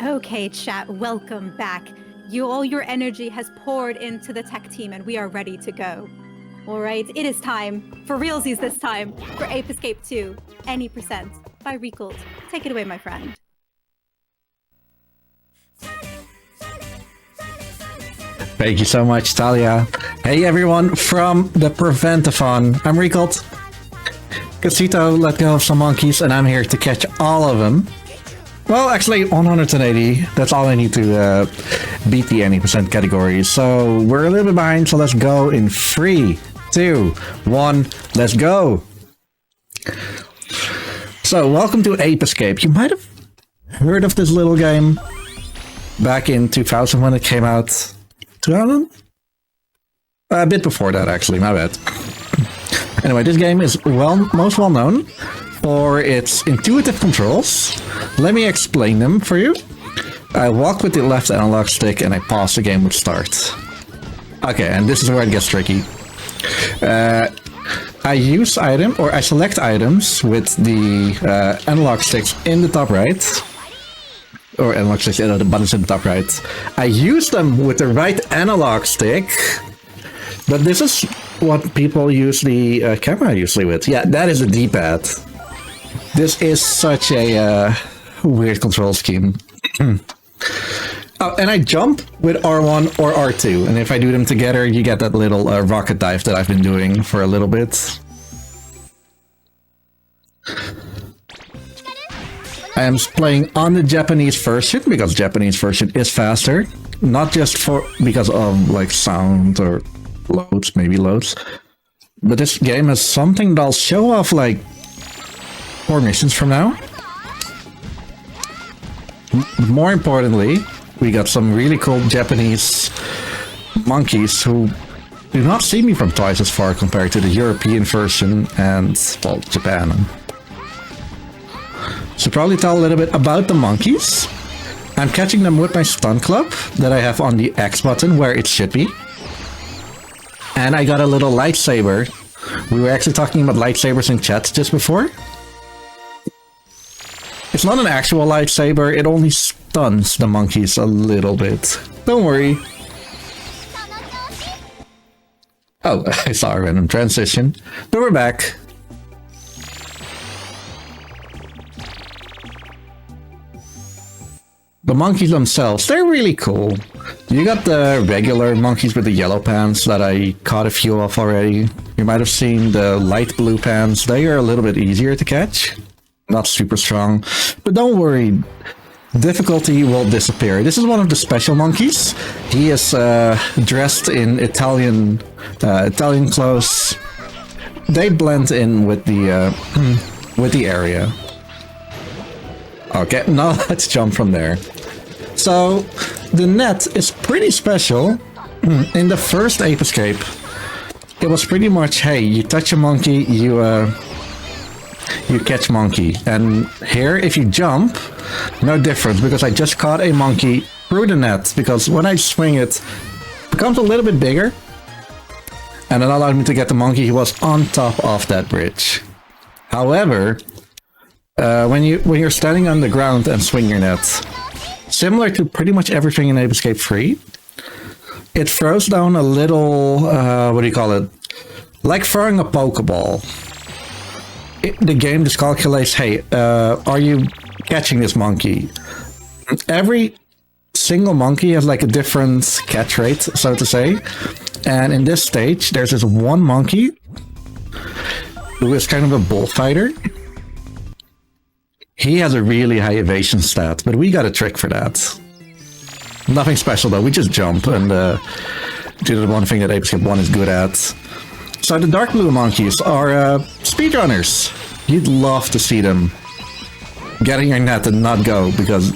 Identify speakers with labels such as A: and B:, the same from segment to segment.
A: Okay, chat, welcome back. All your energy has poured into the tech team and we are ready to go. All right, it is time, for realsies this time, for Ape Escape 2, Any Percent by Riekelt. Take it away, my friend.
B: Thank you so much, Talia. Hey everyone from the Prevent-A-Thon. I'm Riekelt. Casito let go of some monkeys and I'm here to catch all of them. Well, actually 180. That's all I need to beat the any percent category. So we're a little bit behind, so let's go in 3, 2, 1, let's go. So welcome to Ape Escape. You might have heard of this little game back in 2000 when it came out. 2000? A bit before that, actually, my bad. Anyway, this game is most well known for its intuitive controls. Let me explain them for you. I walk with the left analog stick and I pause the game with start. Okay, and this is where it gets tricky. I select items with the analog sticks in the top right. Or analog sticks, the buttons in the top right. I use them with the right analog stick. But this is what people use the camera usually with. Yeah, that is the D-pad. This is such a weird control scheme. Oh, and I jump with R1 or R2. And if I do them together, you get that little rocket dive that I've been doing for a little bit. I am playing on the Japanese version because Japanese version is faster. Not just because of like sound or loads. But this game has something that I'll show off like 4 missions from now. More importantly, we got some really cool Japanese monkeys who do not see me from twice as far compared to the European version and, well, Japan. So probably tell a little bit about the monkeys. I'm catching them with my stun club that I have on the X button where it should be. And I got a little lightsaber. We were actually talking about lightsabers in chat just before. It's not an actual lightsaber, it only stuns the monkeys a little bit. Don't worry. Oh, I saw a random transition. But we're back. The monkeys themselves, they're really cool. You got the regular monkeys with the yellow pants that I caught a few of already. You might have seen the light blue pants. They are a little bit easier to catch. Not super strong, but don't worry, difficulty will disappear. This is one of the special monkeys. He is dressed in Italian clothes. They blend in with the area. Okay, now let's jump from there. So the net is pretty special. In the first Ape Escape, it was pretty much, hey, you touch a monkey, you catch monkey. And here, if you jump, no difference, because I just caught a monkey through the net, because when I swing it becomes a little bit bigger. And it allowed me to get the monkey who was on top of that bridge. However, when you're standing on the ground and swing your net, similar to pretty much everything in Ape Escape 3, it throws down a little, what do you call it? Like throwing a Pokeball. The game just calculates, hey, are you catching this monkey? Every single monkey has like a different catch rate, so to say. And in this stage, there's this one monkey who is kind of a bullfighter. He has a really high evasion stat, but we got a trick for that. Nothing special though, we just jump and do the one thing that Ape Escape 1 is good at. So the dark blue monkeys are speedrunners. You'd love to see them getting your net and not go, because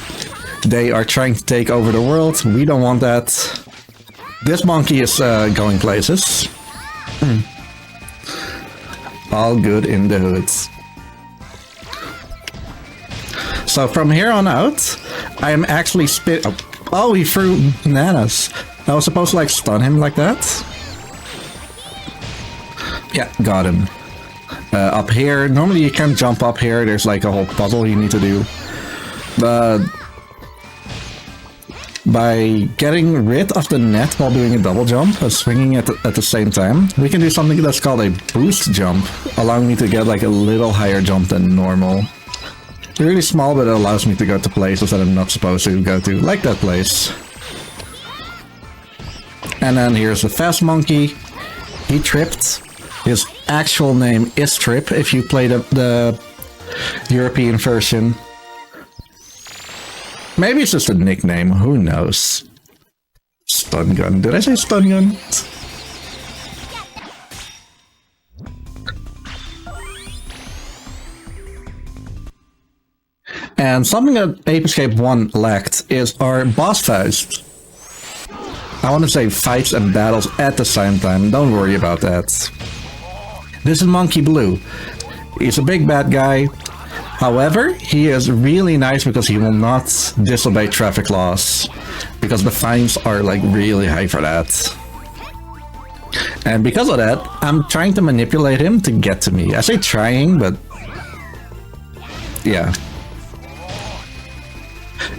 B: they are trying to take over the world. We don't want that. This monkey is going places. All good in the hoods. So from here on out, I am actually Oh, he threw bananas. I was supposed to like stun him like that. Yeah, got him. Up here, normally you can't jump up here. There's like a whole puzzle you need to do. But by getting rid of the net while doing a double jump and swinging it at the same time, we can do something that's called a boost jump, allowing me to get like a little higher jump than normal. It's really small, but it allows me to go to places that I'm not supposed to go to, like that place. And then here's the fast monkey. He tripped. His actual name is Trip if you play the European version. Maybe it's just a nickname, who knows? Stun gun. Did I say stun gun? And something that Ape Escape 1 lacked is our boss fights. I want to say fights and battles at the same time, don't worry about that. This is Monkey Blue. He's a big bad guy. However, he is really nice because he will not disobey traffic laws. Because the fines are like really high for that. And because of that, I'm trying to manipulate him to get to me. I say trying, but yeah.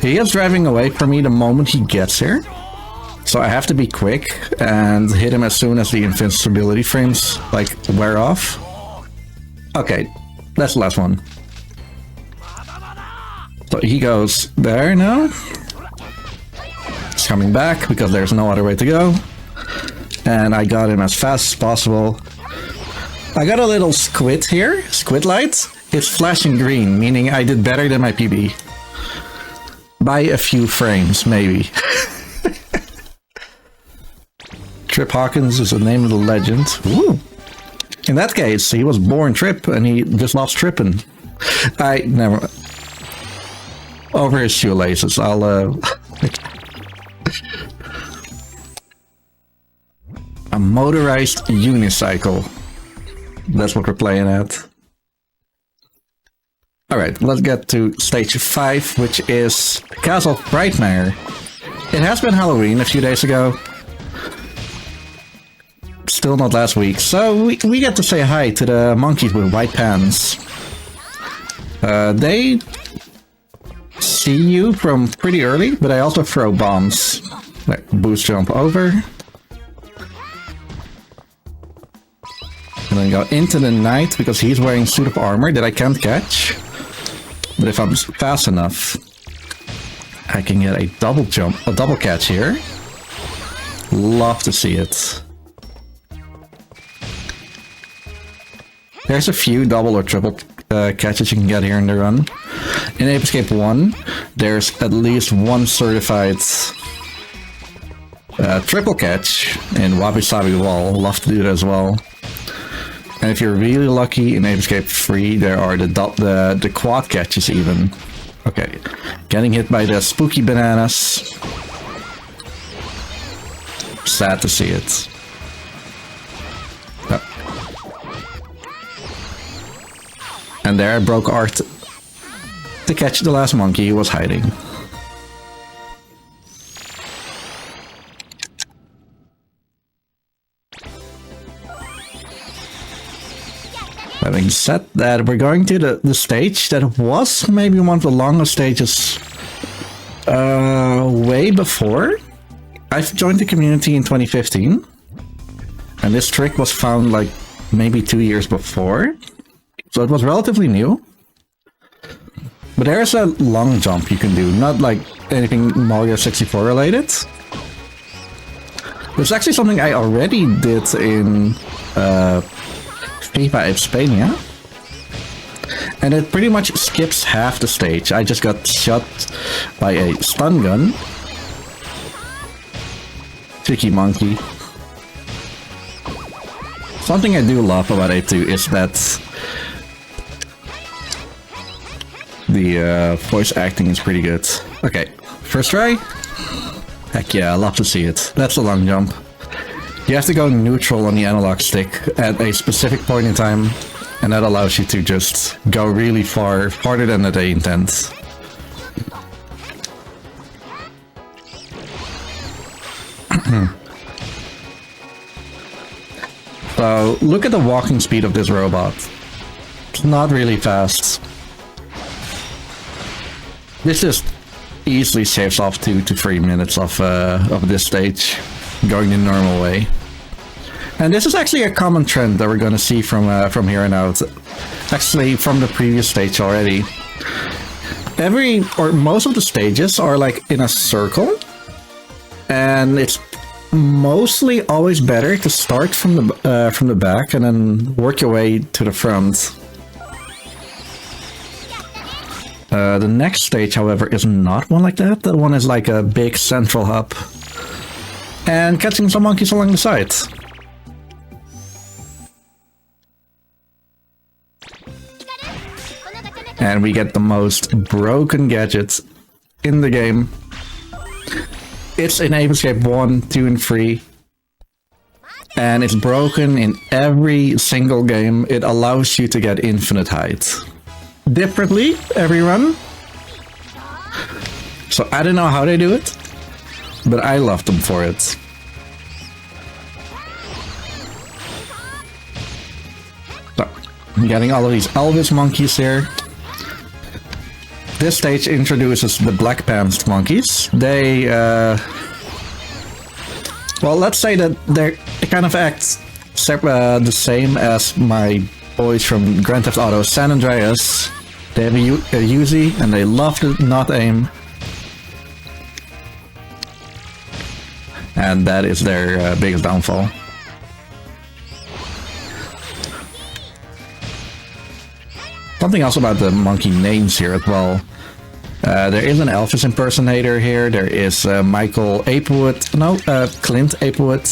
B: He is driving away from me the moment he gets here. So I have to be quick and hit him as soon as the invincibility frames like wear off. Okay, that's the last one. So he goes there now. He's coming back because there's no other way to go. And I got him as fast as possible. I got a little squid here, squid light. It's flashing green, meaning I did better than my PB. By a few frames, maybe. Trip Hawkins is the name of the legend. Woo. In that case, he was born Trip and he just loves tripping. I never... Over his shoelaces, I'll A motorized unicycle. That's what we're playing at. Alright, let's get to stage 5, which is Castle Frightmare. It has been Halloween a few days ago. Still not last week, so we get to say hi to the monkeys with white pants. They see you from pretty early, but I also throw bombs. Like, boost jump over. And then go into the night because he's wearing suit of armor that I can't catch. But if I'm fast enough, I can get a double jump, a double catch here. Love to see it. There's a few double or triple catches you can get here in the run. In Ape Escape 1, there's at least one certified triple catch in Wabi Sabi Wall. Love to do that as well. And if you're really lucky, in Ape Escape 3, there are the quad catches even. Okay, getting hit by the spooky bananas. Sad to see it. And there I broke art to catch the last monkey who was hiding. Having said that, we're going to the stage that was maybe one of the longest stages way before. I've joined the community in 2015. And this trick was found like maybe 2 years before. So it was relatively new. But there's a long jump you can do, not like anything Mario 64 related. It's actually something I already did in FIFA Spania. And it pretty much skips half the stage. I just got shot by a stun gun. Tricky monkey. Something I do love about Ape 2 is that the voice acting is pretty good. Okay, first try. Heck yeah, I love to see it. That's a long jump. You have to go neutral on the analog stick at a specific point in time, and that allows you to just go really far, farther than they intend. So, look at the walking speed of this robot. It's not really fast. This just easily saves off 2 to 3 minutes of this stage, going the normal way. And this is actually a common trend that we're going to see from here on out. Actually, from the previous stage already. Most of the stages are like in a circle, and it's mostly always better to start from the back and then work your way to the front. The next stage, however, is not one like that. That one is like a big central hub, and catching some monkeys along the sides. And we get the most broken gadgets in the game. It's in Ape Escape 1, 2, and 3. And it's broken in every single game. It allows you to get infinite height. Differently, every run. So I don't know how they do it, but I love them for it. So, I'm getting all of these Elvis monkeys here. This stage introduces the Black Pants monkeys. They, well, let's say that they kind of act the same as my boys from Grand Theft Auto San Andreas. They have a Uzi and they love to not aim. And that is their biggest downfall. Something else about the monkey names here as well. There is an Elvis impersonator here. There is Michael Apewood. No, Clint Apewood.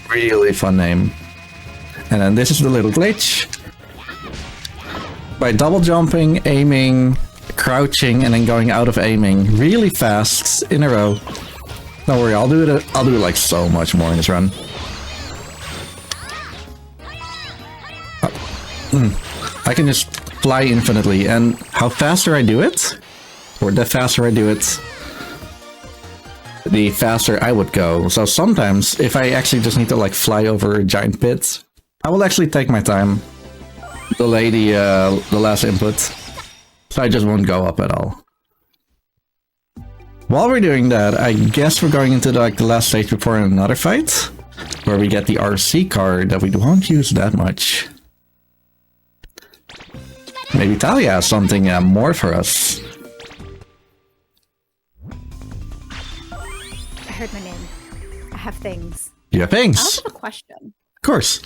B: Really fun name. And then this is the little glitch. By double jumping, aiming, crouching, and then going out of aiming really fast in a row. Don't worry, I'll do it like so much more in this run. I can just fly infinitely, and how faster I do it, or the faster I do it, the faster I would go. So sometimes, if I actually just need to like fly over giant pits, I will actually take my time, delay the last input, so I just won't go up at all. While we're doing that, I guess we're going into the last stage before another fight, where we get the RC card that we won't use that much. Maybe Talia has something more for us.
A: I heard my name. I have things.
B: You have
A: I
B: things?
A: also have a question.
B: Of course.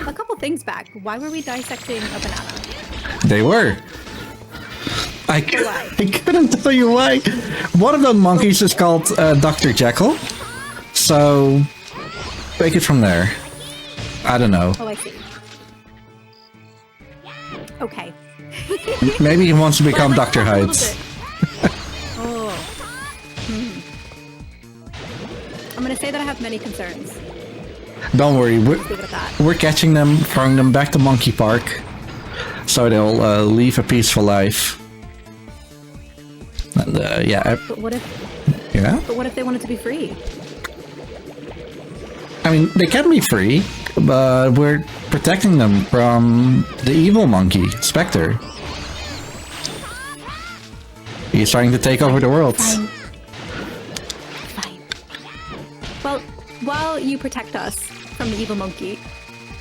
A: A couple things back. Why were we dissecting a banana?
B: They were. I couldn't tell you why. One of the monkeys is called Dr. Jekyll. So, take it from there. I don't know.
A: Oh, I see. Okay.
B: Maybe he wants to become Dr. Hyde.
A: Oh. I'm gonna say that I have many concerns.
B: Don't worry,
A: Leave it at that.
B: we're catching them, throwing them back to Monkey Park, so they'll leave a peaceful life. And yeah.
A: But what if?
B: Yeah.
A: But what if they wanted to be free?
B: I mean, they can be free, but we're protecting them from the evil monkey, Spectre. He's trying to take over the world.
A: Fine. Well, while you protect us from the evil monkey,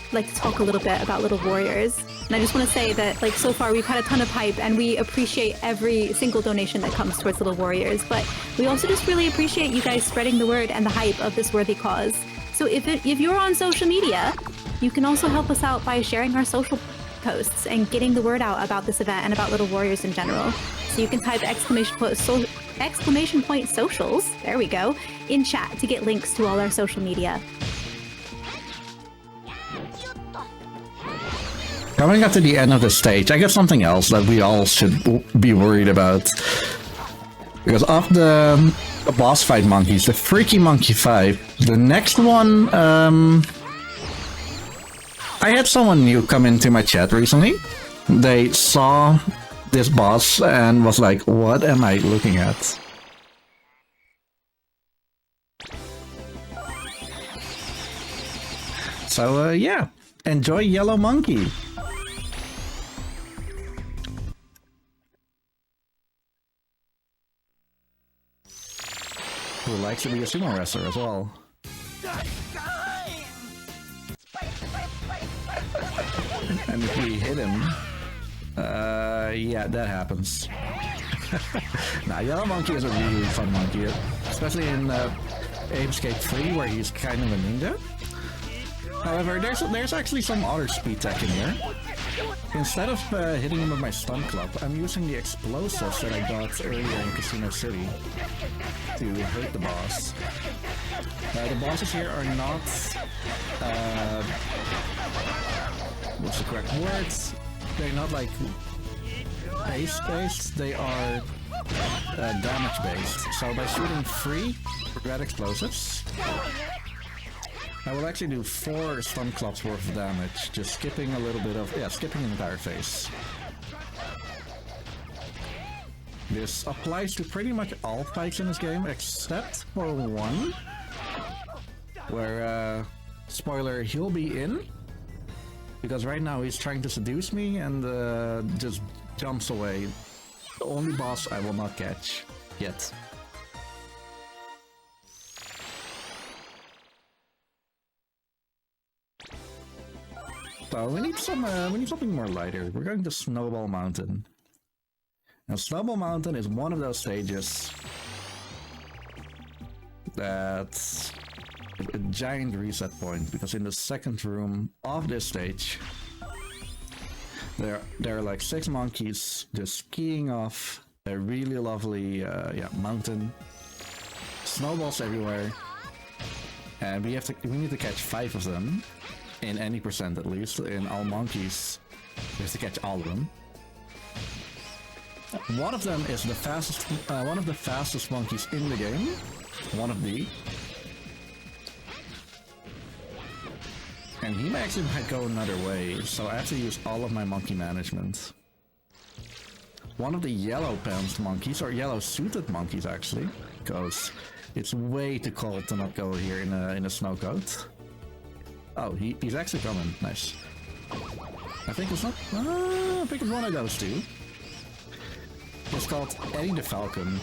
A: I'd like to talk a little bit about Little Warriors. And I just want to say that, like, so far we've had a ton of hype, and we appreciate every single donation that comes towards Little Warriors. But we also just really appreciate you guys spreading the word and the hype of this worthy cause. So if you're on social media, you can also help us out by sharing our social posts and getting the word out about this event and about Little Warriors in general. So you can type exclamation point socials, there we go, in chat to get links to all our social media.
B: Coming up to the end of the stage, I got something else that we all should be worried about. Because of the boss fight monkeys, the Freaky Monkey 5, the next one, I had someone new come into my chat recently. They saw this boss and was like, what am I looking at? So, yeah, enjoy Yellow Monkey. who likes to be a sumo wrestler as well. And if we hit him, yeah, that happens. Nah, Yellow Monkey is a really fun monkey, especially in Ape Escape 3, where he's kind of a ninja. However, there's actually some other speed tech in here. Instead of hitting him with my stun club, I'm using the explosives that I got earlier in Casino City to hurt the boss. The bosses here are not... what's the correct words? They're not like base-based, they are damage-based. So by shooting 3 red explosives, I will actually do 4 stun clubs worth of damage, just skipping a little bit of... yeah, skipping an entire phase. This applies to pretty much all fights in this game, except for one, where, spoiler, he'll be in, because right now he's trying to seduce me and just jumps away. The only boss I will not catch, yet. So we need something more lighter. We're going to Snowball Mountain. Now Snowball Mountain is one of those stages that's a giant reset point, because in the second room of this stage there are like 6 monkeys just skiing off a really lovely mountain. Snowballs everywhere, and we need to catch 5 of them. In any percent at least, in all monkeys, we have to catch all of them. One of them is the fastest, one of the fastest monkeys in the game. One of the. And he actually might go another way, so I have to use all of my monkey management. One of the yellow pants monkeys, or yellow suited monkeys actually, because it's way too cold to not go here in a snow coat. Oh, he's actually coming. Nice. I think it's not... I think it's one of those two. It's called Eddie the Falcon.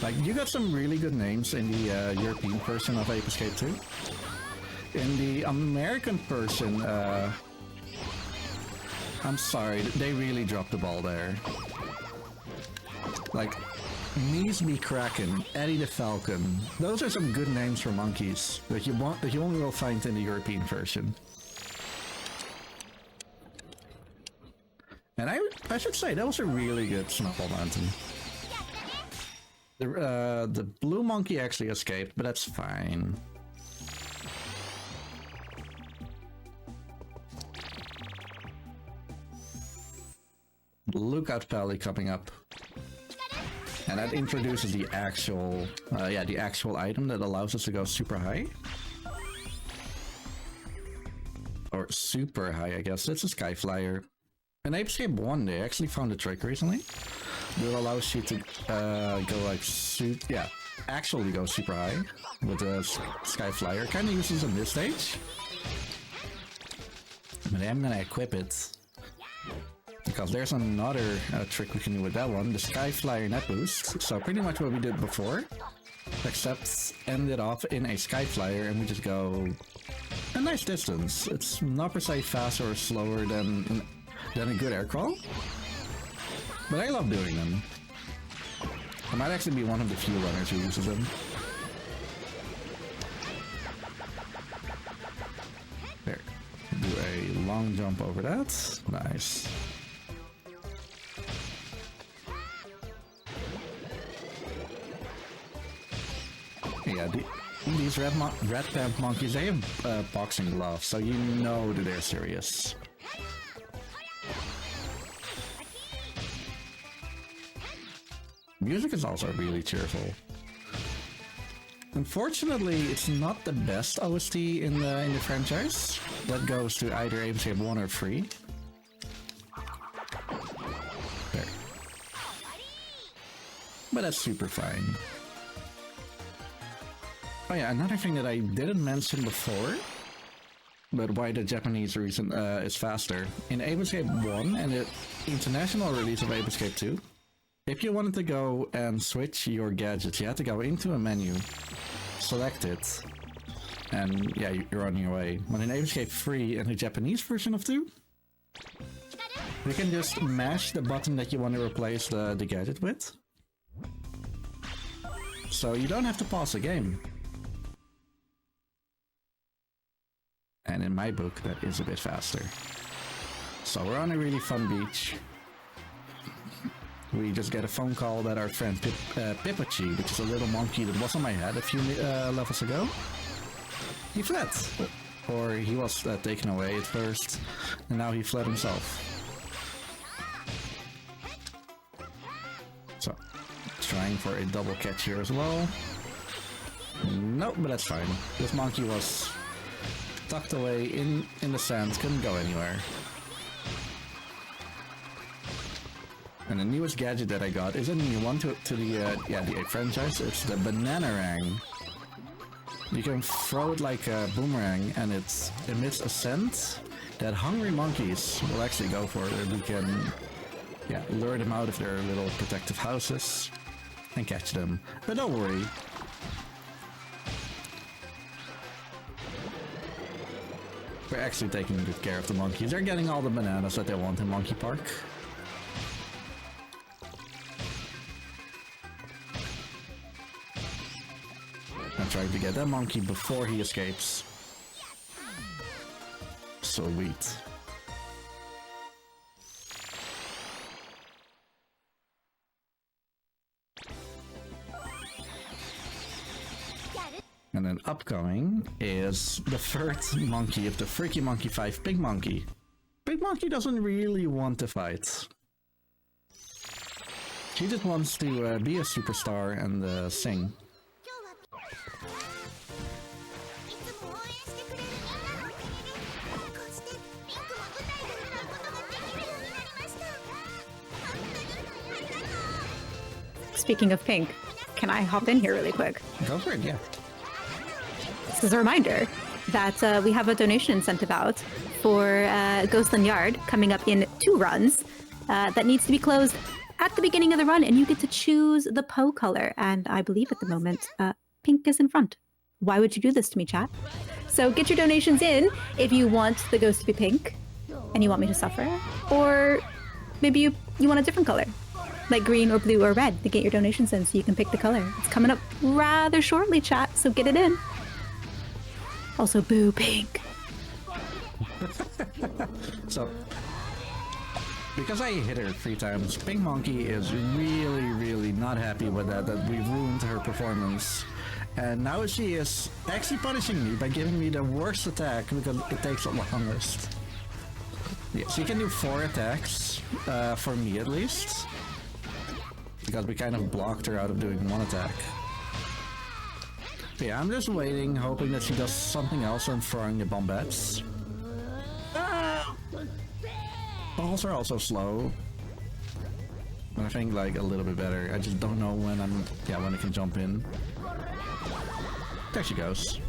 B: Like, you got some really good names in the European version of Ape Escape 2. In the American version, I'm sorry, they really dropped the ball there. Like, Measby Kraken, Eddie the Falcon. Those are some good names for monkeys that you only will find in the European version. And I should say that was a really good Snowball Mountain. The blue monkey actually escaped, but that's fine. Lookout Pally coming up. And that introduces the actual, the actual item that allows us to go super high. Or super high, I guess. It's a Sky Flyer. In Ape Escape 1, they actually found a trick recently that allows you to go like, actually go super high with a Sky Flyer. Kind of useless on this stage. But I'm gonna equip it. Because there's another trick we can do with that one, the Sky Flyer net boost. So pretty much what we did before, except ended off in a Sky Flyer and we just go a nice distance. It's not per se faster or slower than a good air crawl, but I love doing them. I might actually be one of the few runners who uses them. There, do a long jump over that. Nice. Yeah, these red pant monkeys, they have boxing gloves, so you know that they're serious. Music is also really cheerful. Unfortunately, it's not the best OST in the franchise. That goes to either Ape Escape 1 or 3. There. But that's super fine. Oh yeah, another thing that I didn't mention before, but why the Japanese reason is faster. In Ape Escape 1 and the international release of Ape Escape 2, if you wanted to go and switch your gadgets, you had to go into a menu, select it, and yeah, you're on your way. But in Ape Escape 3 and the Japanese version of 2, you can just mash the button that you want to replace the gadget with. So you don't have to pause the game. And in my book, that is a bit faster. So we're on a really fun beach. We just get a phone call that our friend Pipachi, which is a little monkey that was on my head a few levels ago, he fled. Or he was taken away at first, and now he fled himself. So, trying for a double catch here as well. Nope, but that's fine. This monkey was tucked away in the sand, couldn't go anywhere. And the newest gadget that I got is a new one to the Ape franchise. It's the Banana Rang. You can throw it like a boomerang, and it emits a scent that hungry monkeys will actually go for. We can lure them out of their little protective houses and catch them. But don't worry. We're actually taking good care of the monkeys. They're getting all the bananas that they want in Monkey Park. I'm trying to get that monkey before he escapes. Sweet. And then upcoming is the third monkey of the Freaky Monkey 5, Pink Monkey. Pink Monkey doesn't really want to fight. She just wants to be a superstar and sing.
A: Speaking of Pink, can I hop in here really quick?
B: Go for it, yeah.
A: This is a reminder that we have a donation incentive out for Ghostland Yard coming up in 2 runs that needs to be closed at the beginning of the run, and you get to choose the Poe color. And I believe at the moment, pink is in front. Why would you do this to me, chat? So get your donations in if you want the ghost to be pink and you want me to suffer. Or maybe you want a different color, like green or blue or red, to get your donations in so you can pick the color. It's coming up rather shortly, chat, so get it in. Also, boo pink.
B: So, because I hit her 3 times, Pink Monkey is really not happy with that we've ruined her performance. And now she is actually punishing me by giving me the worst attack because it takes the longest. Yeah, she can do 4 attacks, for me at least. Because we kind of blocked her out of doing 1 attack. Yeah, I'm just waiting, hoping that she does something else and throwing the bombettes. Ah! Balls are also slow. But I think like a little bit better. I just don't know when when I can jump in. There she goes.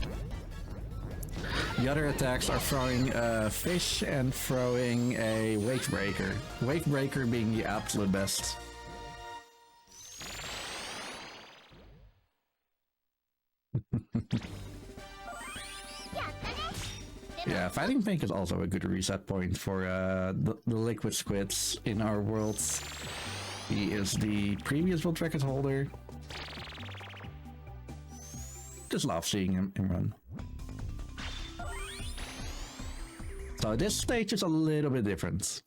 B: The other attacks are throwing a fish and throwing a wake breaker. Wake breaker being the absolute best. Yeah, fighting Pink is also a good reset point for the liquid squids in our world. He is the previous world record holder. Just love seeing him run. So this stage is a little bit different.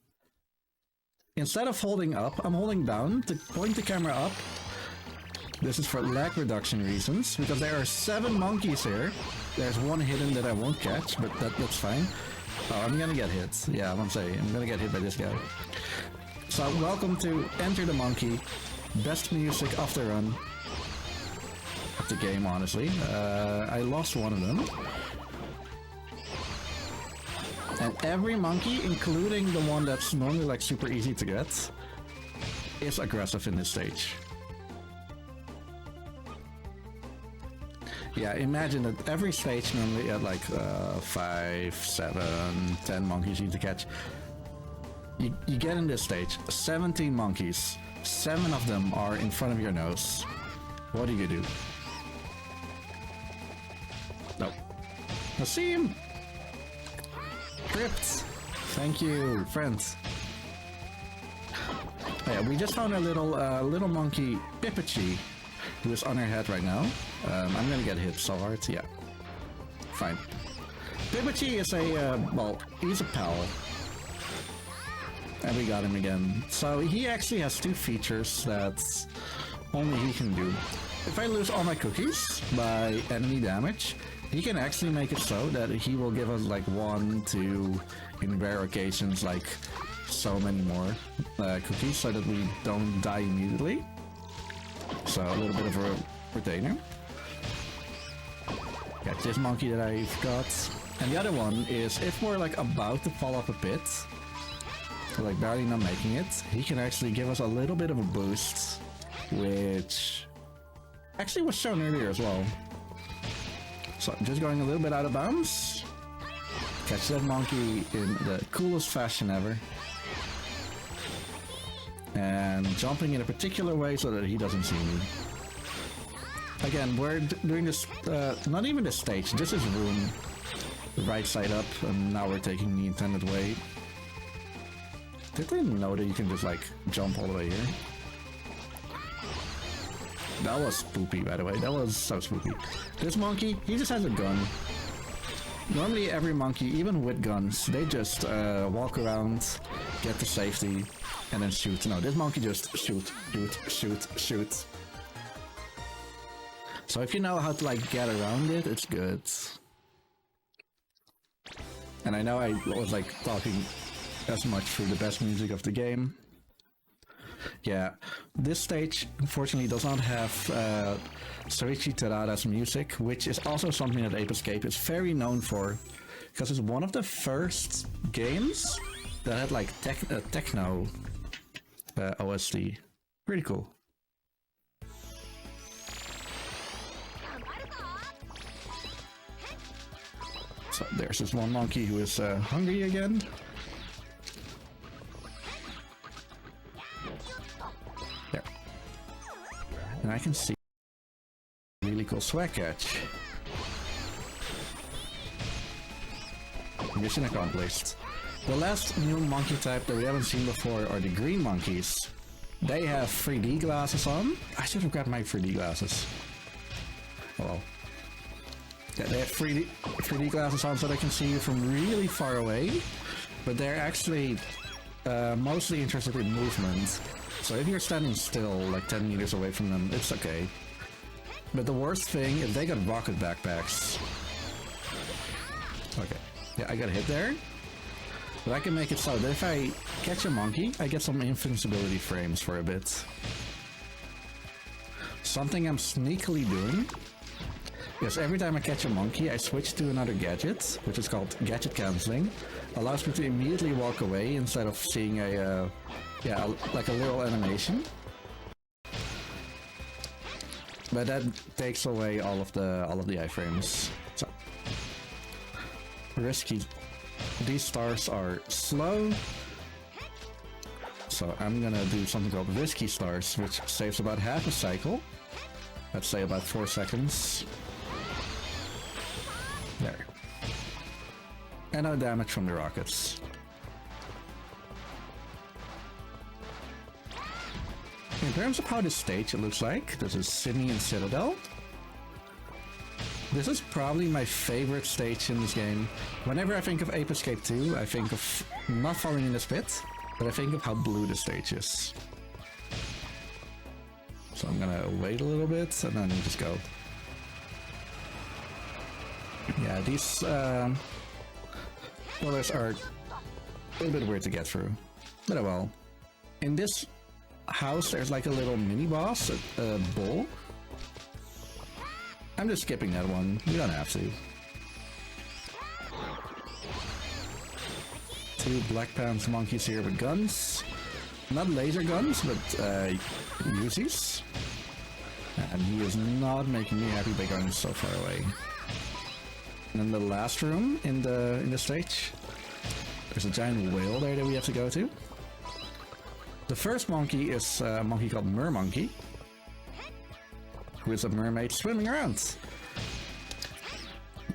B: Instead of holding up, I'm holding down to point the camera up. This is for lag reduction reasons, because there are 7 monkeys here. There's 1 hidden that I won't catch, but that's fine. Oh, I'm gonna get hit. Yeah, I'm saying, I'm gonna get hit by this guy. So, welcome to Enter the Monkey. Best music of the run. Of the game, honestly. I lost 1 of them. And every monkey, including the one that's normally like super easy to get, is aggressive in this stage. Yeah, imagine that every stage normally at like 5, 7, 10 monkeys you need to catch. You get in this stage, 17 monkeys, 7 of them are in front of your nose. What do you do? Nope. I see him! Tripped! Thank you, friends. Oh yeah, we just found a little monkey, Pippachi, who is on her head right now. I'm gonna get hit so hard, yeah. Fine. Pippachi is a, well, he's a pal. And we got him again. So he actually has 2 features that only he can do. If I lose all my cookies by enemy damage, he can actually make it so that he will give us like 1, 2, in rare occasions, like so many more cookies so that we don't die immediately. So a little bit of a retainer. Got this monkey that I forgot. And the other one is if we're like about to fall off a pit, like barely not making it, he can actually give us a little bit of a boost, which actually was shown earlier as well. So I'm just going a little bit out of bounds. Catch that monkey in the coolest fashion ever. And jumping in a particular way so that he doesn't see me. Again, we're doing this, not even this stage, this is room. Right side up, and now we're taking the intended way. Did they know that you can just like jump all the way here? That was spoopy, by the way. That was so spoopy. This monkey, he just has a gun. Normally every monkey, even with guns, they just walk around, get to safety, and then shoot. No, this monkey just shoot, shoot, shoot, shoot. So if you know how to like get around it, it's good. And I know I was like talking as much for the best music of the game. Yeah, this stage unfortunately does not have Soichi Terada's music, which is also something that Ape Escape is very known for, because it's one of the first games that had like techno OST. Pretty cool. So there's this one monkey who is hungry again. There. And I can see really cool swag catch. Mission accomplished. The last new monkey type that we haven't seen before are the green monkeys. They have 3D glasses on. I should have grabbed my 3D glasses. Oh well. Yeah, they have 3D glasses on so they can see you from really far away, but they're actually mostly interested in movement. So if you're standing still, like 10 meters away from them, it's okay. But the worst thing is they got rocket backpacks. Okay, yeah, I got hit there. But I can make it so that if I catch a monkey, I get some invincibility frames for a bit. Something I'm sneakily doing. Yes, every time I catch a monkey, I switch to another gadget, which is called gadget cancelling. Allows me to immediately walk away instead of seeing a, yeah, like a little animation. But that takes away all of the iframes. So risky. These stars are slow. So I'm gonna do something called risky stars, which saves about half a cycle. Let's say about 4 seconds. There. And no damage from the rockets. In terms of how this stage looks like, this is Sydney and Citadel. This is probably my favorite stage in this game. Whenever I think of Ape Escape 2, I think of not falling in this pit, but I think of how blue the stage is. So I'm gonna wait a little bit and then just go. Yeah, these pillars are a little bit weird to get through, but oh well. In this house, there's like a little mini boss, a bull. I'm just skipping that one. You don't have to. 2 Black Pants monkeys here with guns. Not laser guns, but Uzis. And he is not making me happy by going so far away. And then the last room in the stage, there's a giant whale there that we have to go to. The first monkey is a monkey called Mer Monkey, who is a mermaid swimming around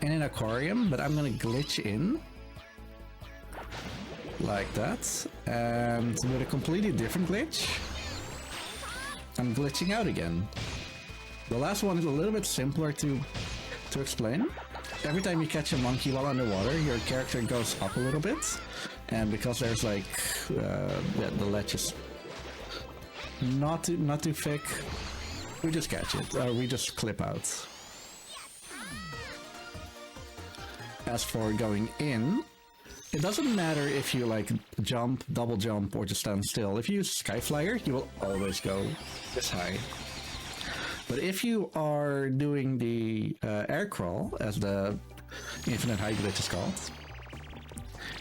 B: in an aquarium, but I'm gonna glitch in like that, and with a completely different glitch, I'm glitching out again. The last one is a little bit simpler to explain. Every time you catch a monkey while underwater, your character goes up a little bit, and because there's like the ledge is not too thick, we just catch it. We just clip out. As for going in, it doesn't matter if you like jump, double jump, or just stand still. If you use Skyflyer, you will always go this high. But if you are doing the air crawl, as the infinite height glitch is called,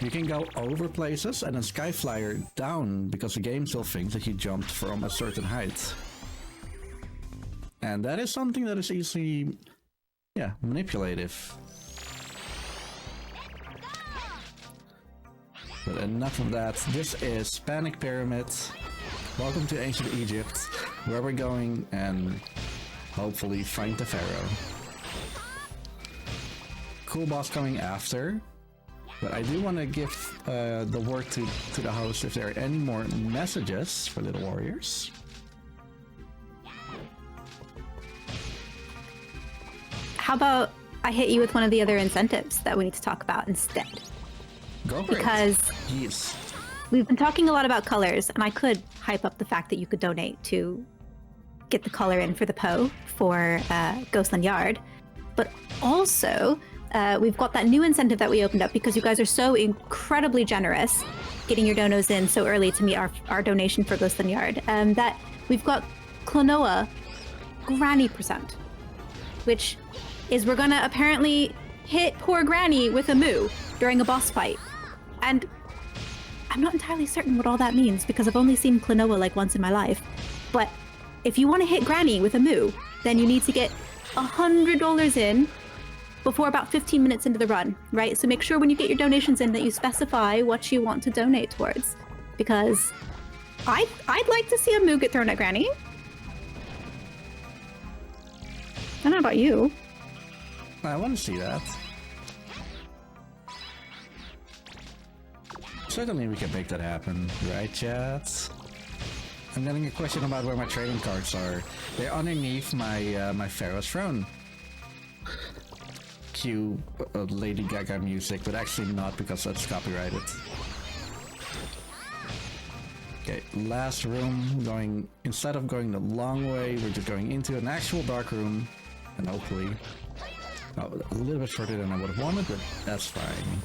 B: you can go over places and then Skyflyer down, because the game still thinks that you jumped from a certain height. And that is something that is easily, yeah, manipulative. But enough of that. This is Panic Pyramid. Welcome to ancient Egypt, where we're going and hopefully find the pharaoh. Cool boss coming after. But I do want to give the word to the host if there are any more messages for Little Warriors.
A: How about I hit you with one of the other incentives that we need to talk about instead?
B: Go for it.
A: Because
B: yes,
A: we've been talking a lot about colors, and I could hype up the fact that you could donate to get the color in for the Poe for Ghostland Yard. But also, we've got that new incentive that we opened up because you guys are so incredibly generous getting your donos in so early to meet our donation for Ghostland Yard. That we've got Klonoa Granny %, which is we're gonna apparently hit poor Granny with a moo during a boss fight. And I'm not entirely certain what all that means because I've only seen Klonoa like once in my life. But if you want to hit Granny with a moo, then you need to get $100 in before about 15 minutes into the run, right? So make sure when you get your donations in that you specify what you want to donate towards, because I'd like to see a moo get thrown at Granny. I don't know about you.
B: I want to see that. Certainly we can make that happen, right, chats? I'm getting a question about where my trading cards are. They're underneath my my Pharaoh's throne. Cue Lady Gaga music, but actually not because that's copyrighted. Okay, last room. Going instead of going the long way, we're just going into an actual dark room, and hopefully a little bit further than I would have wanted, but that's fine.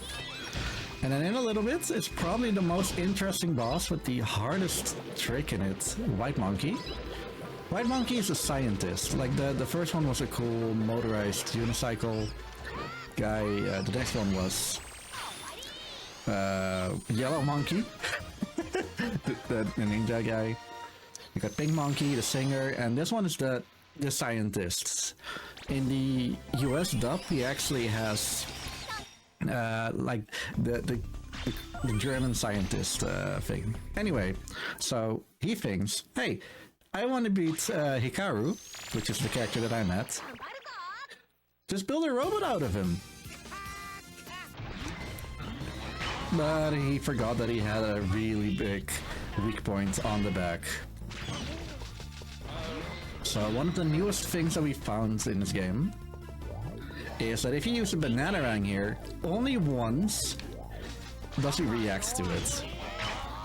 B: And then in a little bit, it's probably the most interesting boss with the hardest trick in it, White Monkey. White Monkey is a scientist. Like the first one was a cool motorized unicycle guy. The next one was Yellow Monkey, the ninja guy. You got Pink Monkey, the singer, and this one is the scientist. In the US dub, he actually has like the German scientist thing. Anyway, so he thinks, hey, I want to beat Hikaru, which is the character that I met. Just build a robot out of him. But he forgot that he had a really big weak point on the back. So one of the newest things that we found in this game is that if you use a Bananarang here, only once does he react to it.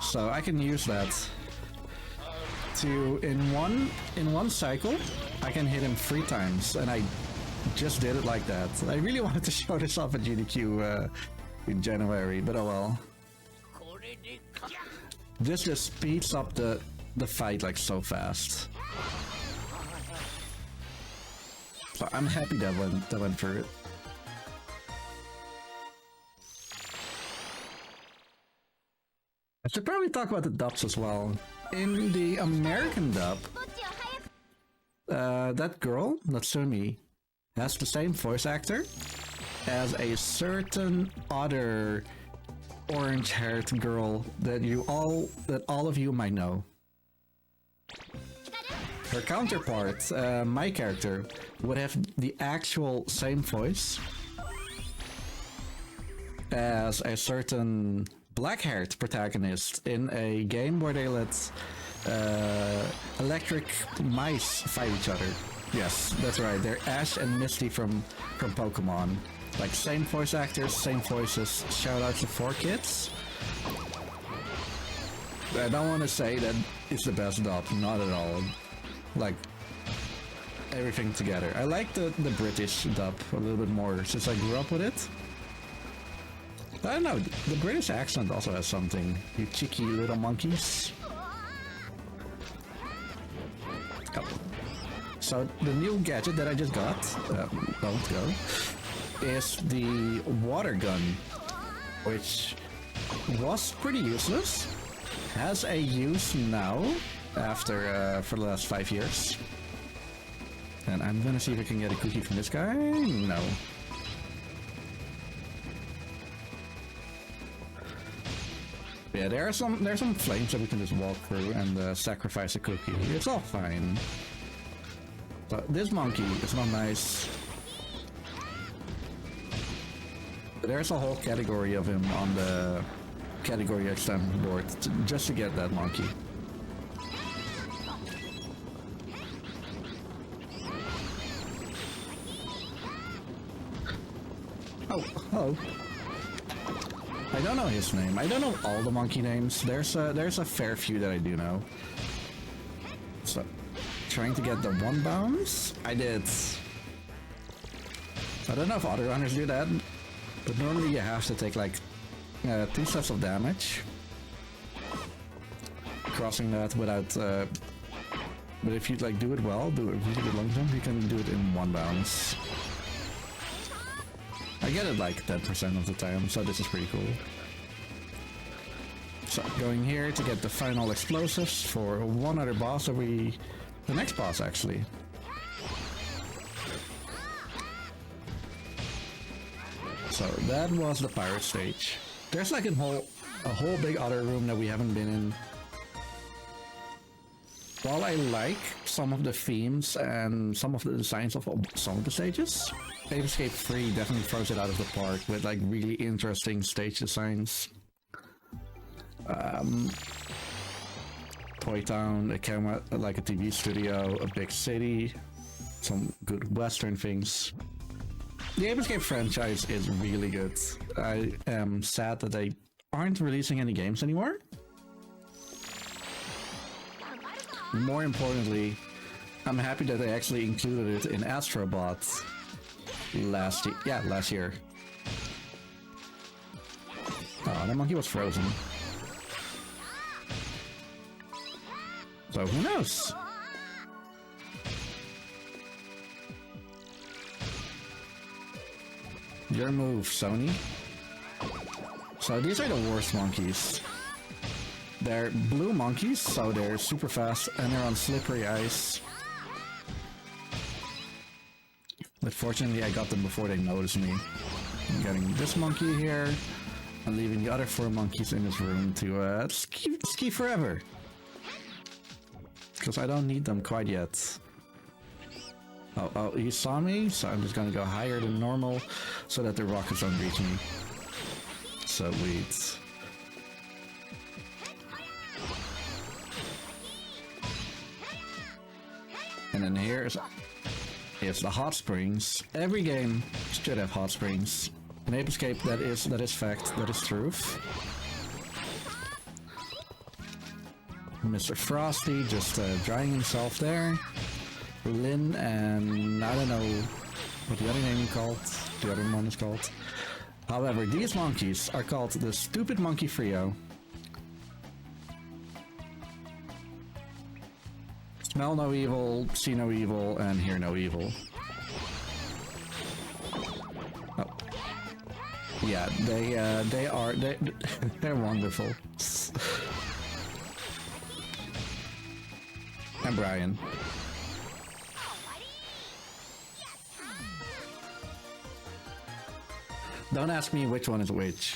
B: So I can use that to, in one cycle, I can hit him 3 times, and I just did it like that. I really wanted to show this off at GDQ in January, but oh well. This just speeds up the fight like so fast. So I'm happy that went for it. I should probably talk about the dubs as well. In the American dub, that girl, Natsumi, has the same voice actor as a certain other orange-haired girl that all of you might know. Her counterpart, my character, would have the actual same voice as a certain black-haired protagonist in a game where they let electric mice fight each other. Yes, that's right. They're Ash and Misty from Pokemon. Like, same voice actors, same voices. Shout out to 4Kids. I don't want to say that it's the best dub, not at all. Like, everything together. I like the British dub a little bit more since I grew up with it. I don't know, the British accent also has something. You cheeky little monkeys. Oh. So the new gadget that I just got, don't go, is the water gun, which was pretty useless. Has a use now, after for the last 5 years. And I'm gonna see if I can get a cookie from this guy. No. Yeah, there's some flames that we can just walk through and sacrifice a cookie. It's all fine. But this monkey is not nice. There's a whole category of him on the category extended board just to get that monkey. Oh, hello. I don't know his name. I don't know all the monkey names. There's a fair few that I do know. So, trying to get the one bounce? I did. I don't know if other runners do that, but normally you have to take like 2 steps of damage. Crossing that without, but if you like do it well, do a really good long jump, you can do it in 1 bounce. I get it like 10% of the time, so this is pretty cool. So, going here to get the final explosives for one other boss that the next boss actually. So that was the pirate stage. There's like a whole big other room that we haven't been in. While I like some of the themes and some of the designs of some of the stages, Ape Escape 3 definitely throws it out of the park with like really interesting stage designs. Toy Town, a camera, like a TV studio, a big city, some good Western things. The Ape Escape franchise is really good. I am sad that they aren't releasing any games anymore. More importantly, I'm happy that they actually included it in Astrobot last year. Yeah, last year. Oh, that monkey was frozen. So who knows? Your move, Sony. So these are the worst monkeys. They're blue monkeys, so they're super fast and they're on slippery ice. But fortunately I got them before they noticed me. I'm getting this monkey here and leaving the other 4 monkeys in this room to ski forever. Because I don't need them quite yet. Oh, he saw me, so I'm just gonna go higher than normal so that the rockets don't reach me. Sweet. And then here's the hot springs. Every game should have hot springs. In Ape Escape, that is fact, that is truth. Mr. Frosty just drying himself there. Lynn and I don't know what the other name is called. The other one is called. However, these monkeys are called the Stupid Monkey Trio. Smell no evil, see no evil, and hear no evil. Oh. Yeah, they're wonderful. And Brian. Don't ask me which one is which.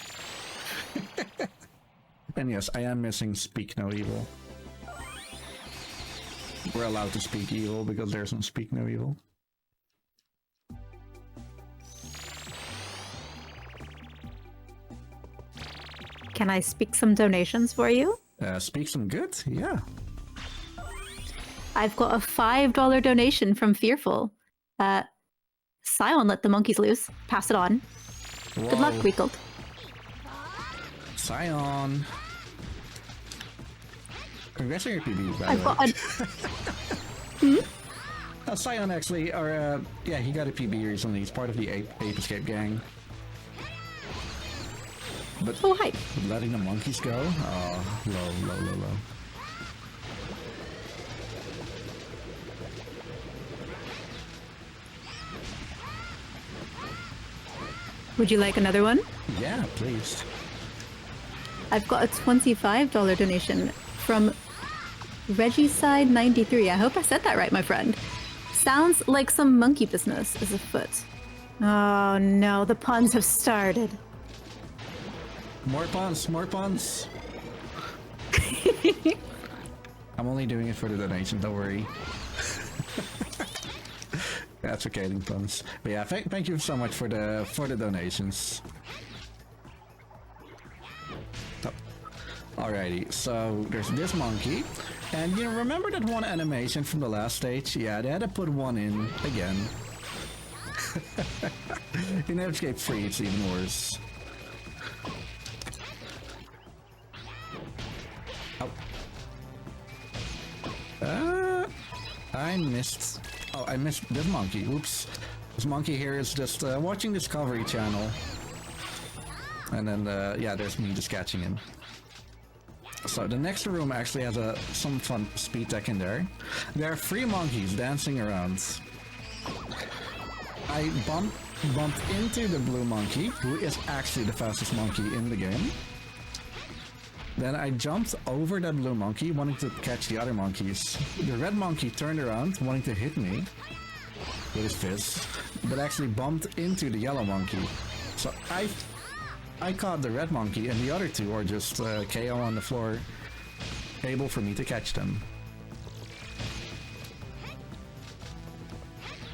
B: And yes, I am missing Speak No Evil. We're allowed to speak evil because there's no speak no evil.
A: Can I speak some donations for you?
B: Speak some good? Yeah.
A: I've got a $5 donation from Fearful. Scion let the monkeys loose. Pass it on.
B: Whoa.
A: Good luck, Riekelt.
B: Scion. Congrats on your PB, by
A: I've
B: the way.
A: got
B: Scion actually, yeah, he got a PB recently. He's part of the Ape Escape gang. But
A: Oh, hi.
B: letting the monkeys go? Oh, low.
A: Would you like another one?
B: Yeah, please.
A: I've got a $25 donation from Regicide93. I hope I said that right, my friend. Sounds like some monkey business is afoot. Oh no, the puns have started.
B: More puns, more puns. I'm only doing it for the donation, don't worry. That's okay, puns. But yeah, thank you so much for the donations. Alrighty, so there's this monkey, and you know, remember that one animation from the last stage? Yeah, they had to put one in again. In Escape 3, it's even worse. Oh. I missed. Oh, I missed this monkey. Oops. This monkey here is just watching Discovery Channel. And then, yeah, there's me just catching him. So the next room actually has some fun speed tech in there. There are 3 monkeys dancing around. I bumped into the blue monkey, who is actually the fastest monkey in the game. Then I jumped over that blue monkey, wanting to catch the other monkeys. The red monkey turned around, wanting to hit me with his fist, but actually bumped into the yellow monkey. So I caught the red monkey, and the other 2 are just KO on the floor, able for me to catch them.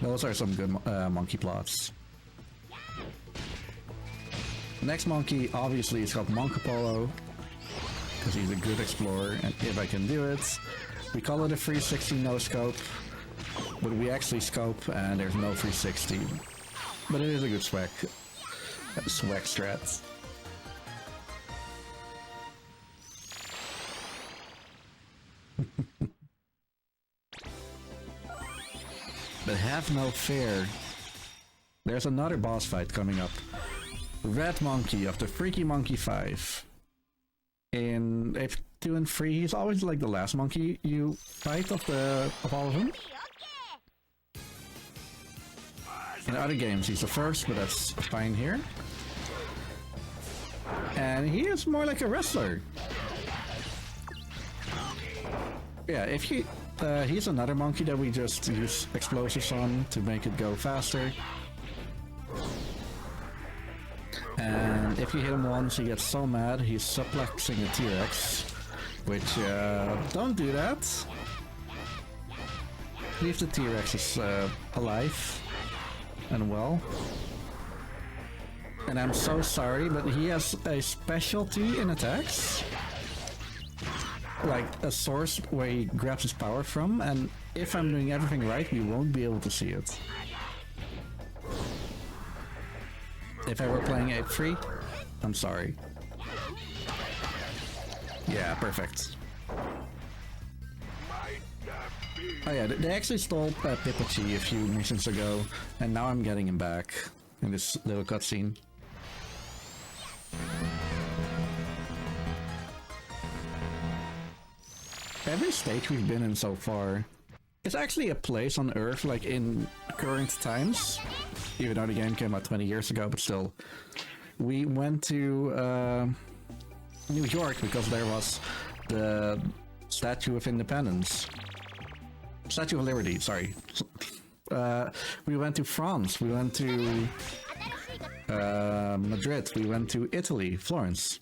B: Those are some good monkey plots. Next monkey, obviously, is called Monkapolo, because he's a good explorer, and if I can do it, we call it a 360 no scope, but we actually scope, and there's no 360. But it is a good swag strat. But have no fear. There's another boss fight coming up. Red Monkey of the Freaky Monkey 5. In Ape 2 and 3, he's always like the last monkey you fight of all of them. In other games, he's the first, but that's fine here. And he is more like a wrestler. Yeah, if he... he's another monkey that we just use explosives on to make it go faster. And if you hit him once, he gets so mad, he's suplexing a T-Rex. Which, don't do that. Leave the T-Rexes alive and well. And I'm so sorry, but he has a specialty in attacks. Like a source where he grabs his power from, and if I'm doing everything right, we won't be able to see it. If I were playing Ape 3, I'm sorry. Yeah, perfect. Oh yeah, they actually stole Pipachi a few missions ago, and now I'm getting him back in this little cutscene. Every stage we've been in so far is actually a place on Earth, like in current times. Even though the game came out 20 years ago, but still. We went to New York because there was the Statue of Independence. Statue of Liberty, sorry. We went to France, we went to Madrid, we went to Italy, Florence.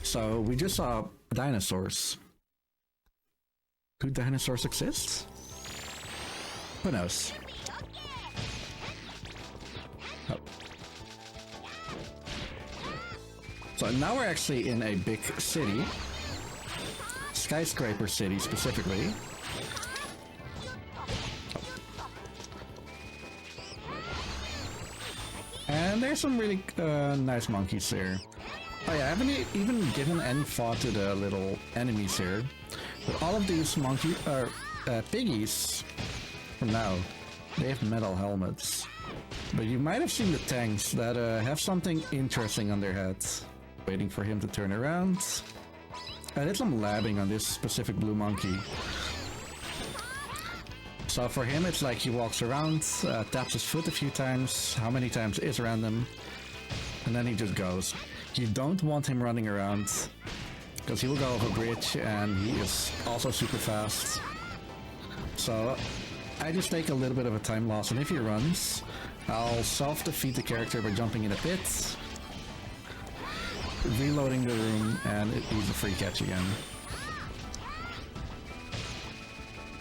B: So we just saw dinosaurs. Do dinosaurs exist? Who knows? Oh. So now we're actually in a big city. Skyscraper city specifically. And there's some really nice monkeys here. Oh yeah, I haven't even given any thought to the little enemies here. But all of these piggies, for now, they have metal helmets. But you might have seen the tanks that have something interesting on their heads. Waiting for him to turn around. I did some labbing on this specific blue monkey. So for him, it's like he walks around, taps his foot a few times, how many times is random, and then he just goes. You don't want him running around, because he will go over a bridge, and he is also super fast. So I just take a little bit of a time loss, and if he runs, I'll self-defeat the character by jumping in a pit, reloading the room, and he's a free catch again.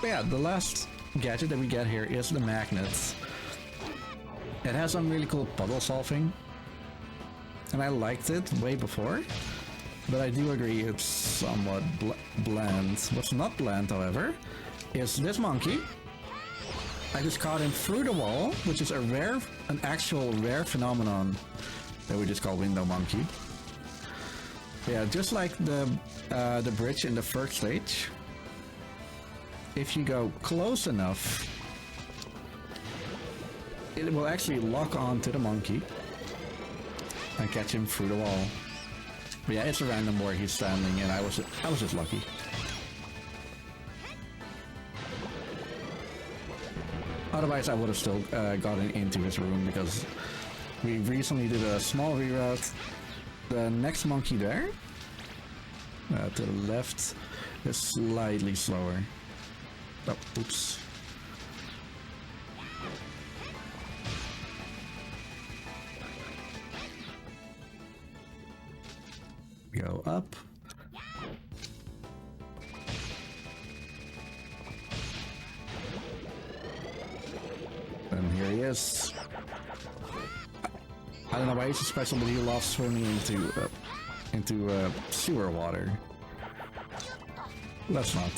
B: But yeah, the last gadget that we get here is the magnets. It has some really cool puzzle solving, and I liked it way before, but I do agree it's somewhat bland. What's not bland, however, is this monkey. I just caught him through the wall, which is an actual rare phenomenon that we just call window monkey. Yeah, just like the bridge in the first stage. If you go close enough, it will actually lock on to the monkey and catch him through the wall. But yeah, it's a random where he's standing, and I was just lucky. Otherwise, I would have still gotten into his room, because we recently did a small reroute. The next monkey there, to the left, is slightly slower. Oh, oops. Go up. And here he is. I don't know why he's so special, but he loves swimming into sewer water. Let's not.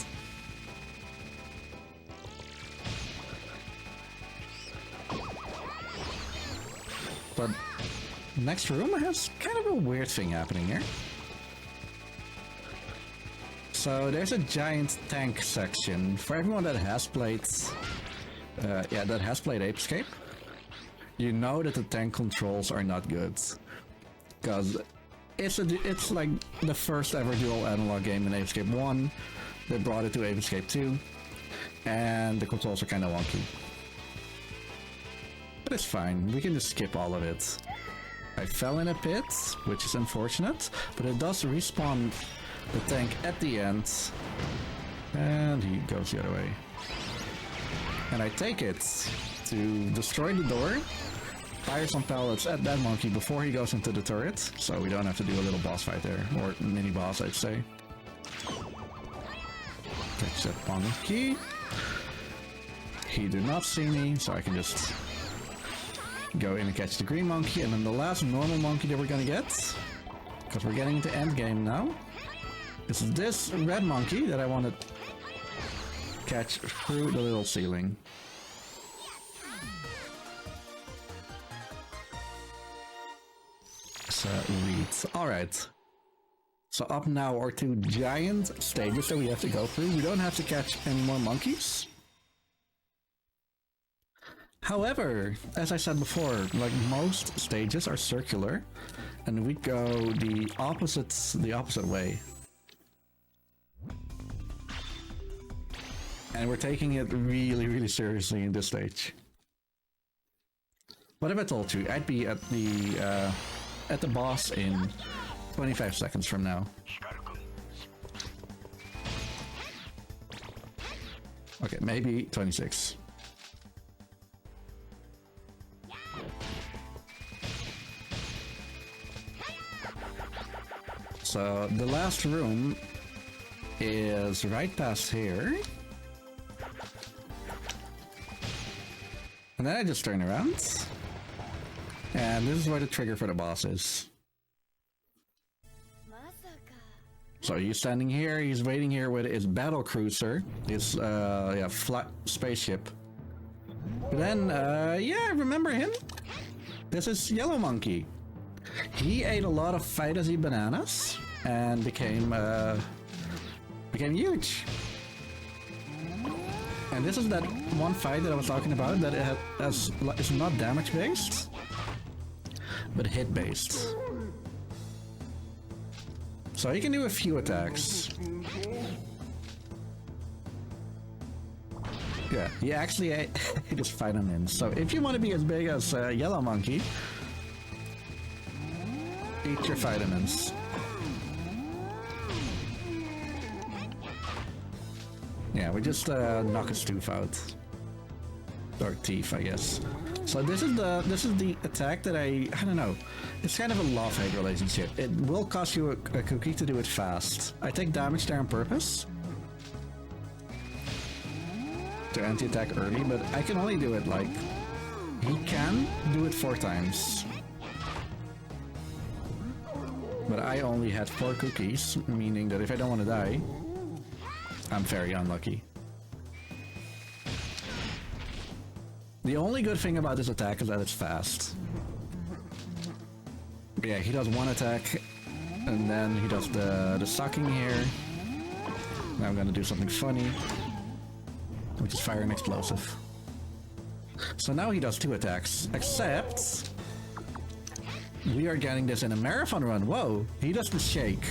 B: But next room has kind of a weird thing happening here. So there's a giant tank section. For everyone that has played, Ape Escape, you know that the tank controls are not good, because it's like the first ever dual analog game in Ape Escape 1. They brought it to Ape Escape 2, and the controls are kind of wonky. But it's fine, we can just skip all of it. I fell in a pit, which is unfortunate, but it does respawn the tank at the end, and he goes the other way. And I take it to destroy the door, fire some pellets at that monkey before he goes into the turret, so we don't have to do a little boss fight there, or mini boss, I'd say. Catch that monkey. He did not see me, so I can just go in and catch the green monkey, and then the last normal monkey that we're gonna get, because we're getting into end game now, is this red monkey that I want to catch through the little ceiling. Sweet. Alright. So up now are two giant stages that we have to go through. We don't have to catch any more monkeys. However, as I said before, like most stages are circular, and we go the opposite way. And we're taking it really, really seriously in this stage. What if I told you I'd be at the boss in 25 seconds from now? Okay, maybe 26. So the last room is right past here. And then I just turn around. And this is where the trigger for the boss is. So he's standing here, he's waiting here with his battle cruiser, his spaceship. But then, yeah, I remember him. This is Yellow Monkey. He ate a lot of Fantasy bananas and became huge. And this is that one fight that I was talking about that is not damage based, but hit based. So he can do a few attacks. Yeah, he actually ate his vitamins. So if you want to be as big as Yellow Monkey, eat your vitamins. Yeah, we just knock his tooth out. Or teeth, I guess. So this is the attack that I don't know. It's kind of a love-hate relationship. It will cost you a cookie to do it fast. I take damage there on purpose to anti-attack early, but I can only do it like he can do it 4 times. But I only had 4 cookies, meaning that if I don't want to die, I'm very unlucky. The only good thing about this attack is that it's fast. Yeah, he does one attack, and then he does the sucking here. Now I'm gonna do something funny, which is fire an explosive. So now he does 2 attacks, except we are getting this in a marathon run. Whoa, he does the shake.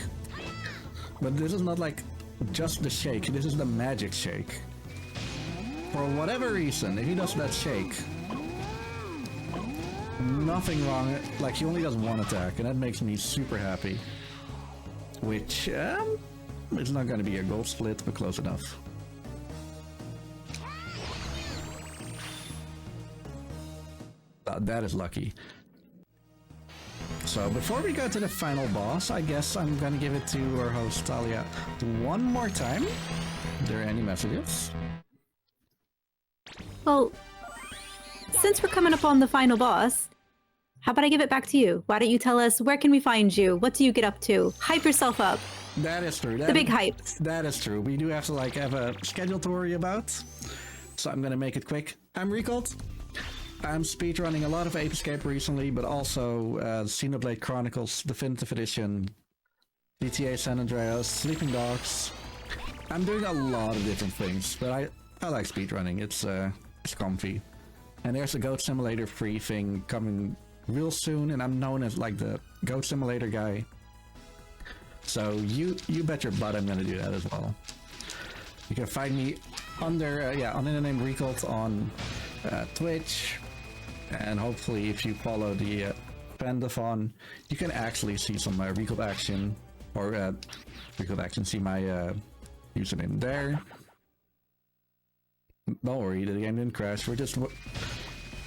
B: But this is not like just the shake, this is the magic shake. For whatever reason, if he does that shake, nothing wrong, like he only does 1 attack, and that makes me super happy. Which, it's not gonna be a gold split, but close enough. That is lucky. So before we go to the final boss, I guess I'm gonna give it to our host Talia one more time. Are there any messages?
A: Well, since we're coming up on the final boss, how about I give it back to you? Why don't you tell us, where can we find you? What do you get up to? Hype yourself up.
B: That is true.
A: The big hype.
B: That is true. We do have to have a schedule to worry about. So I'm gonna make it quick. I'm Riekelt. I'm speedrunning a lot of Ape Escape recently, but also Xenoblade Chronicles Definitive Edition, GTA San Andreas, Sleeping Dogs. I'm doing a lot of different things, but I like speedrunning. It's comfy. And there's a Goat Simulator free thing coming real soon, and I'm known as like the Goat Simulator guy. So you bet your butt I'm gonna do that as well. You can find me under the name Riekelt on Twitch, and hopefully if you follow the Prevent-A-Thon, you can actually see some Riekelt action, or Riekelt action. See my username there. Don't worry, the game didn't crash. We're just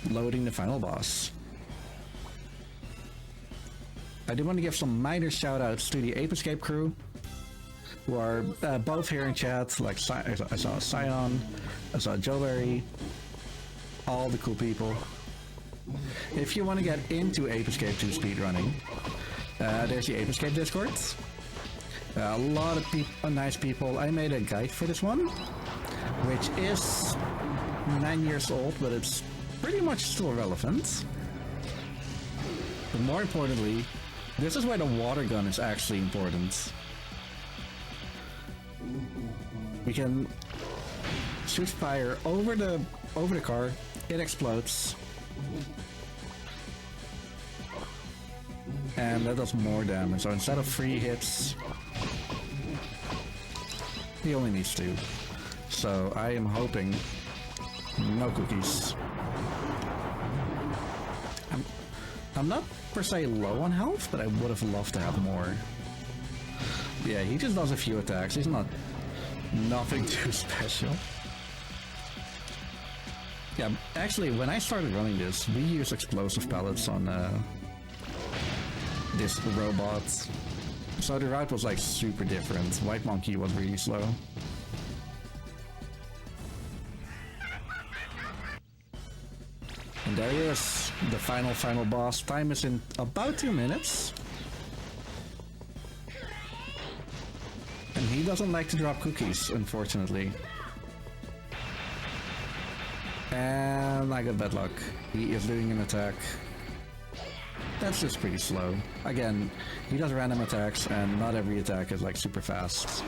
B: loading the final boss. I do want to give some minor shout-outs to the Ape Escape crew, who are both here in chat. Like I saw Sion, I saw Joeberry, all the cool people. If you want to get into Ape Escape 2 speedrunning, there's the Ape Escape Discord. A lot of people, nice people. I made a guide for this one, which is 9 years old, but it's pretty much still relevant. But more importantly, this is why the water gun is actually important. We can shoot fire over the car, it explodes, and that does more damage. So instead of 3 hits, he only needs 2. So I am hoping no cookies. I'm not per se low on health, but I would have loved to have more. Yeah, he just does a few attacks. He's nothing too special. Yeah, actually, when I started running this, we used explosive pellets on this robot. So the route was like super different. White Monkey was really slow. And there he is, the final boss. Time is in about 2 minutes. And he doesn't like to drop cookies, unfortunately. And I got bad luck. He is doing an attack. That's just pretty slow. Again, he does random attacks, and not every attack is like super fast.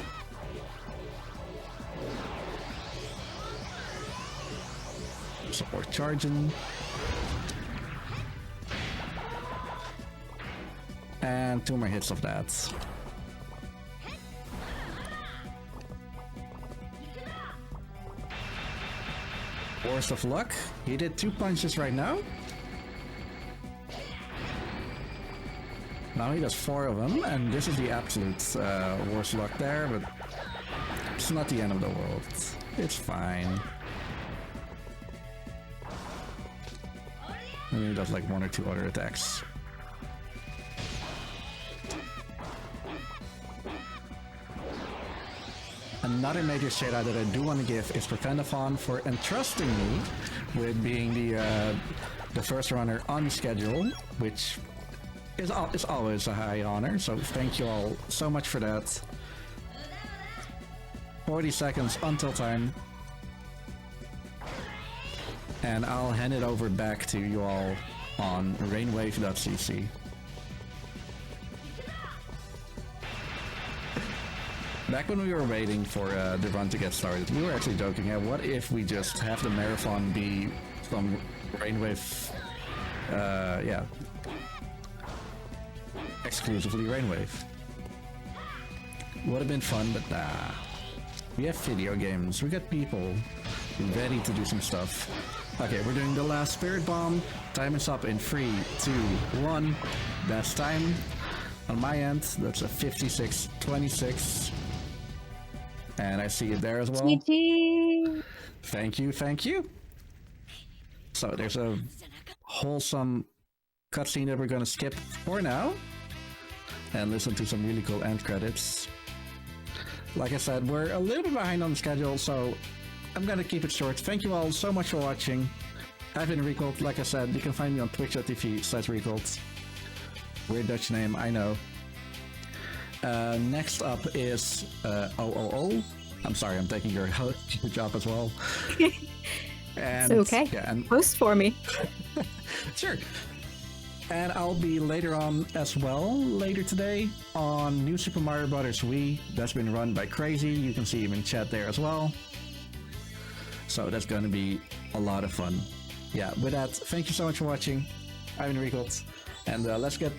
B: Support charging. And 2 more hits of that. Worst of luck. He did 2 punches right now. Now he does 4 of them, and this is the absolute worst luck there, but it's not the end of the world. It's fine. And he does like 1 or 2 other attacks. Another major shout out that I do want to give is Prevent-A-Thon for entrusting me with being the first runner on schedule, which is always a high honor. So thank you all so much for that. 40 seconds until time, and I'll hand it over back to you all on rainwave.cc. Back when we were waiting for the run to get started, we were actually joking, what if we just have the marathon be some Rainwave, yeah, exclusively Rainwave. Would have been fun, but nah. We have video games, we got people ready to do some stuff. Okay, we're doing the last Spirit Bomb. Time is up in 3, 2, 1. That's time. On my end, that's a 56-26. And I see it there as well.
A: GG.
B: Thank you, thank you. So there's a wholesome cutscene that we're gonna skip for now and listen to some really cool end credits. Like I said, we're a little bit behind on the schedule, so I'm gonna keep it short. Thank you all so much for watching. I've been Riekelt. Like I said, you can find me on twitch.tv/Riekelt. Weird Dutch name, I know. Next up is OOO. I'm sorry, I'm taking your job as well. And,
A: it's okay.
B: Yeah, and
A: Post for me.
B: sure. And I'll be later on as well, later today, on New Super Mario Bros. Wii. That's been run by Crazy. You can see him in chat there as well. So that's going to be a lot of fun. Yeah, with that, thank you so much for watching. I've been Riekelt, and let's get